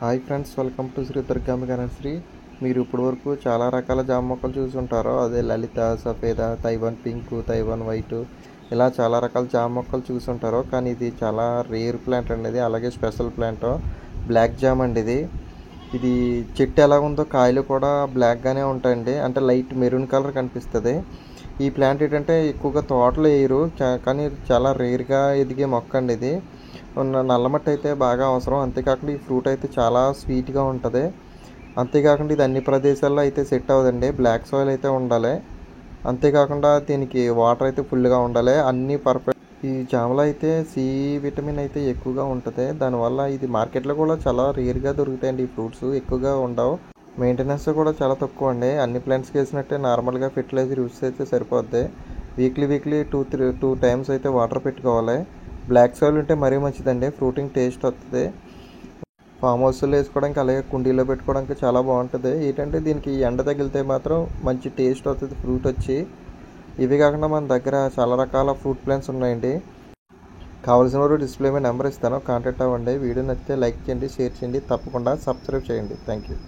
Hi friends, welcome to Sri Durgambika nursery. మీరు ఇప్పటి వరకు చాలా రకాల జామ మొక్కలు చూసుంటారో, అదే Lalitha, Safeda, Taiwan pink, Taiwan white, ఇలా చాలా రకాల జామ మొక్కలు చూసుంటారో. కానీ ఇది చాలా రేర్ ప్లాంట్ అండి. ఇది అలాగే స్పెషల్ ప్లాంట్, బ్లాక్ జామ్ అండి. ఇది చెట్టు ఎలా ఉందో కాయలు కూడా బ్లాక్గానే ఉంటాయండి, అంటే లైట్ మెరూన్ కలర్ కనిపిస్తుంది. ఈ ప్లాంట్ ఏంటంటే ఎక్కువగా తోటలో వేయరు, కానీ చాలా రేర్గా ఎదిగే మొక్క అండి. ఇది నల్లమట్టి అయితే బాగా అవసరం. అంతేకాకుండా ఈ ఫ్రూట్ అయితే చాలా స్వీట్గా ఉంటుంది. అంతేకాకుండా ఇది అన్ని ప్రదేశాల్లో అయితే సెట్ అవ్వదండి, బ్లాక్ సాయిల్ అయితే ఉండాలి. అంతేకాకుండా దీనికి వాటర్ అయితే ఫుల్గా ఉండాలి, అన్నీ పర్ఫెక్ట్. ఈ జామలో అయితే సి విటమిన్ అయితే ఎక్కువగా ఉంటుంది. దానివల్ల ఇది మార్కెట్లో కూడా చాలా రేర్గా దొరుకుతాయండి. ఈ ఫ్రూట్స్ ఎక్కువగా ఉండవు, మెయింటెనెన్స్ కూడా చాలా తక్కువ అండి. అన్ని ప్లాంట్స్కి వేసినట్టే నార్మల్గా ఫెర్టిలైజర్ యూస్ అయితే సరిపోద్ది. వీక్లీ 2 టైమ్స్ అయితే వాటర్ పెట్టుకోవాలి. బ్లాక్ సాయిల్ ఉంటే మరీ మంచిదండి, ఫ్రూటింగ్ టేస్ట్ వస్తుంది. ఫామ్ హౌస్లో వేసుకోవడానికి అలాగే కుండీలో పెట్టుకోవడానికి చాలా బాగుంటుంది. ఏంటంటే దీనికి ఎండ తగిలితే మాత్రం మంచి టేస్ట్ వస్తుంది ఫ్రూట్ వచ్చి. ఇవి కాకుండా మన దగ్గర చాలా రకాల ఫ్రూట్ ప్లాంట్స్ ఉన్నాయండి. కావాల్సిన వారు డిస్ప్లే మీద నెంబర్ ఇస్తాను, కాంటాక్ట్ అవ్వండి. వీడియో నచ్చితే లైక్ చేయండి, షేర్ చేయండి, తప్పకుండా సబ్స్క్రైబ్ చేయండి. Thank you.